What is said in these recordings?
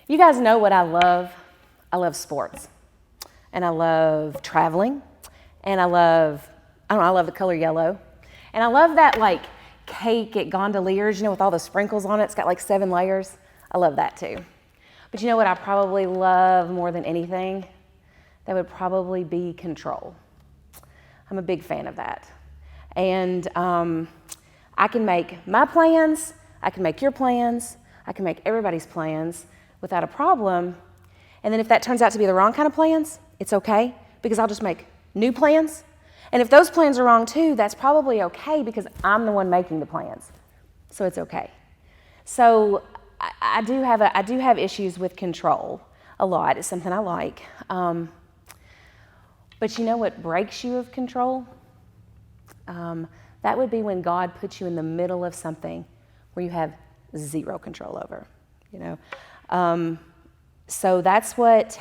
You guys know what I love. I love sports, and I love traveling, and I love the color yellow, and I love that like cake at Gondoliers, with all the sprinkles on it. It's got like 7 layers. I love that too. But you know what I probably love more than anything? That would probably be control. I'm a big fan of that. And I can make my plans, I can make your plans, I can make everybody's plans without a problem. And then if that turns out to be the wrong kind of plans, it's okay, because I'll just make new plans. And if those plans are wrong too, that's probably okay, because I'm the one making the plans. So it's okay. So I do have issues with control a lot. It's something I like. But you know what breaks you of control? That would be when God puts you in the middle of something where you have zero control over, So that's what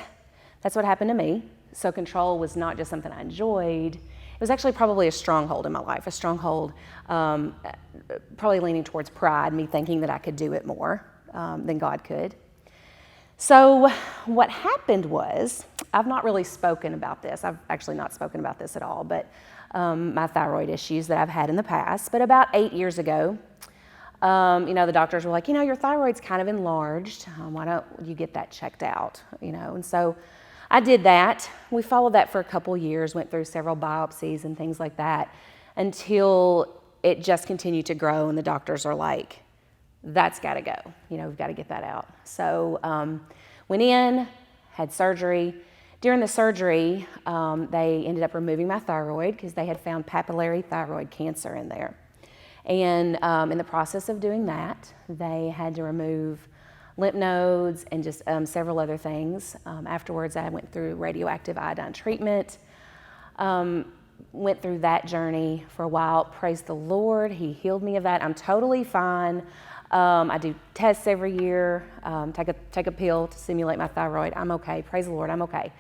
happened to me. So control was not just something I enjoyed. It was actually probably a stronghold in my life, a stronghold, probably leaning towards pride, me thinking that I could do it more than God could. So what happened was, I've not really spoken about this. I've actually not spoken about this at all, but my thyroid issues that I've had in the past. But about 8 years ago, the doctors were like, your thyroid's kind of enlarged. Why don't you get that checked out? And so I did that. We followed that for a couple years, went through several biopsies and things like that, until it just continued to grow, and the doctors are like, that's got to go. We've got to get that out. So went in, had surgery. During the surgery, they ended up removing my thyroid because they had found papillary thyroid cancer in there. And in the process of doing that, they had to remove lymph nodes and just several other things. Afterwards, I went through radioactive iodine treatment. Went through that journey for a while. Praise the Lord, He healed me of that. I'm totally fine. I do tests every year, take a pill to simulate my thyroid. I'm okay. Praise the Lord, I'm okay.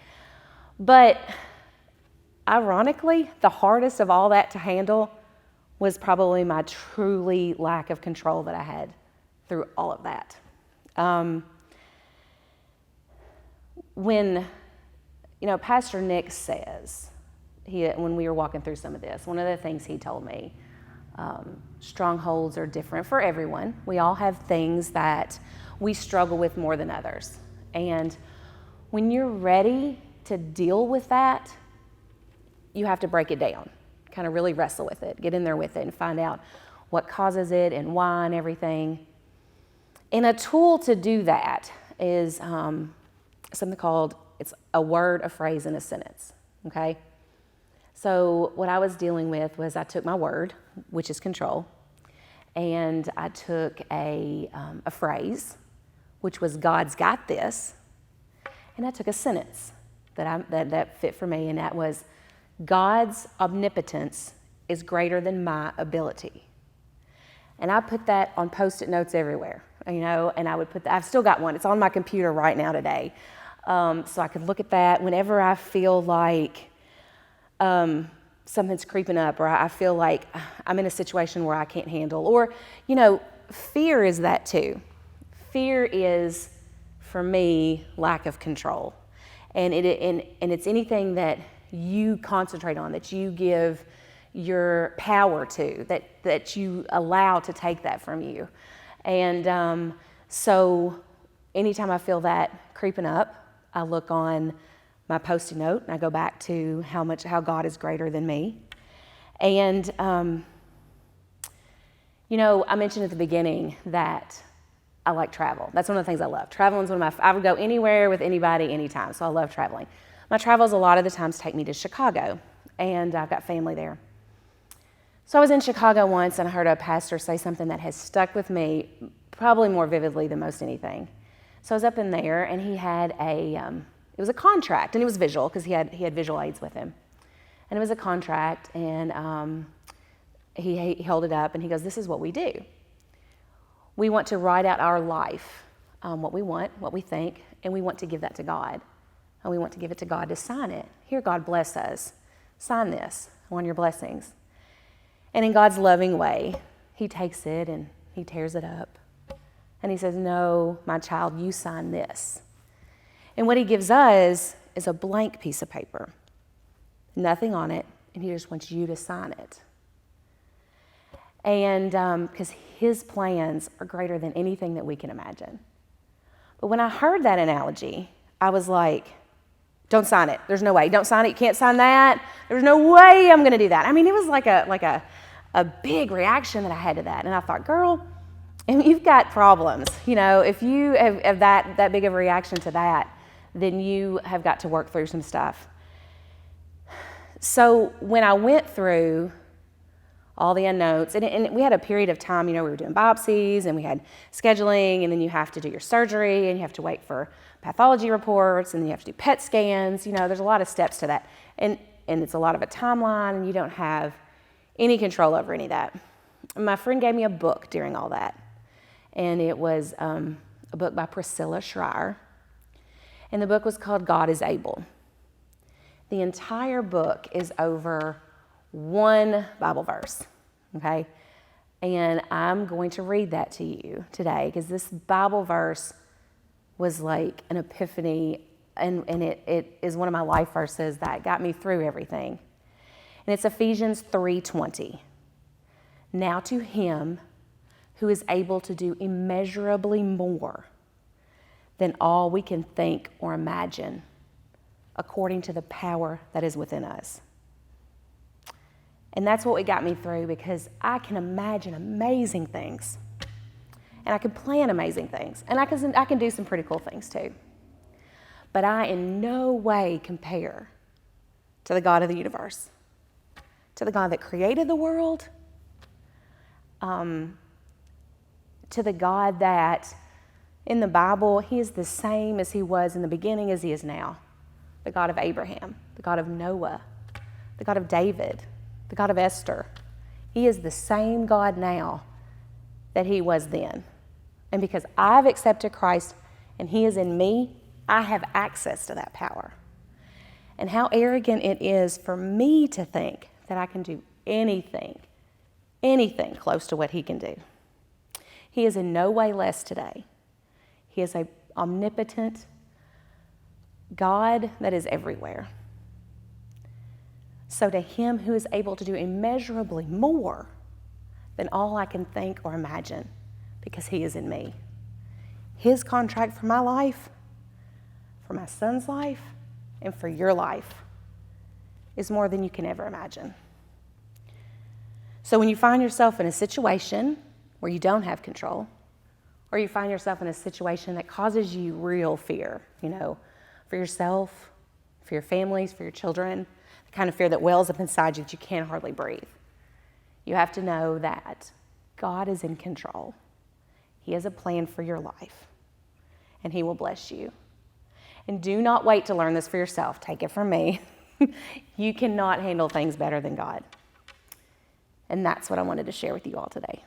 But ironically, the hardest of all that to handle was probably my truly lack of control that I had through all of that. When Pastor Nick says, when we were walking through some of this, one of the things he told me, strongholds are different for everyone. We all have things that we struggle with more than others. And when you're ready to deal with that, you have to break it down, kind of really wrestle with it, get in there with it and find out what causes it and why and everything. And a tool to do that is something called, it's a word, a phrase, and a sentence, okay? So what I was dealing with was I took my word, which is control, and I took a phrase, which was God's got this, and I took a sentence that fit for me, and that was God's omnipotence is greater than my ability. And I put that on Post-it notes everywhere, and I would put that, I've still got one, it's on my computer right now today, so I could look at that whenever I feel like something's creeping up, or I feel like I'm in a situation where I can't handle, or, fear is that too. Fear is, for me, lack of control. And it's anything that you concentrate on, that you give your power to, that you allow to take that from you. And so anytime I feel that creeping up, I look on my Post-it note, and I go back to how God is greater than me. And, I mentioned at the beginning that I like travel. That's one of the things I love. Traveling is I would go anywhere with anybody, anytime, so I love traveling. My travels a lot of the times take me to Chicago, and I've got family there. So I was in Chicago once, and I heard a pastor say something that has stuck with me probably more vividly than most anything. So I was up in there, and he had it was a contract, and it was visual because he had visual aids with him. And it was a contract, and he held it up, and he goes, this is what we do. We want to write out our life, what we want, what we think, and we want to give that to God. And we want to give it to God to sign it. Here, God bless us. Sign this. I want your blessings. And in God's loving way, He takes it and He tears it up. And he says, no, my child, you sign this. And what he gives us is a blank piece of paper, nothing on it, and he just wants you to sign it. And because his plans are greater than anything that we can imagine. But when I heard that analogy, I was like, don't sign it. There's no way. Don't sign it. You can't sign that. There's no way I'm going to do that. I mean, it was like a big reaction that I had to that. And I thought, girl, if you've got problems, if you have that big of a reaction to that, then you have got to work through some stuff. So when I went through all the unknowns, and we had a period of time, we were doing biopsies and we had scheduling, and then you have to do your surgery and you have to wait for pathology reports, and then you have to do PET scans. There's a lot of steps to that, and it's a lot of a timeline, and you don't have any control over any of that. My friend gave me a book during all that, and it was a book by Priscilla Schreier, and the book was called God is Able. The entire book is over one Bible verse, okay? And I'm going to read that to you today, because this Bible verse was like an epiphany, and it is one of my life verses that got me through everything. And it's Ephesians 3:20. Now to him who is able to do immeasurably more than all we can think or imagine, according to the power that is within us. And that's what got me through, because I can imagine amazing things, and I can plan amazing things, and I can do some pretty cool things too. But I in no way compare to the God of the universe, to the God that created the world, to the God that in the Bible, he is the same as he was in the beginning as he is now. The God of Abraham, the God of Noah, the God of David, the God of Esther. He is the same God now that he was then. And because I've accepted Christ and he is in me, I have access to that power. And how arrogant it is for me to think that I can do anything close to what he can do. He is in no way less today. He is an omnipotent God that is everywhere. So to him who is able to do immeasurably more than all I can think or imagine, because he is in me. His contract for my life, for my son's life, and for your life is more than you can ever imagine. So when you find yourself in a situation where you don't have control, or you find yourself in a situation that causes you real fear, for yourself, for your families, for your children, the kind of fear that wells up inside you that you can't hardly breathe, you have to know that God is in control. He has a plan for your life, and he will bless you. And do not wait to learn this for yourself. Take it from me. You cannot handle things better than God. And that's what I wanted to share with you all today.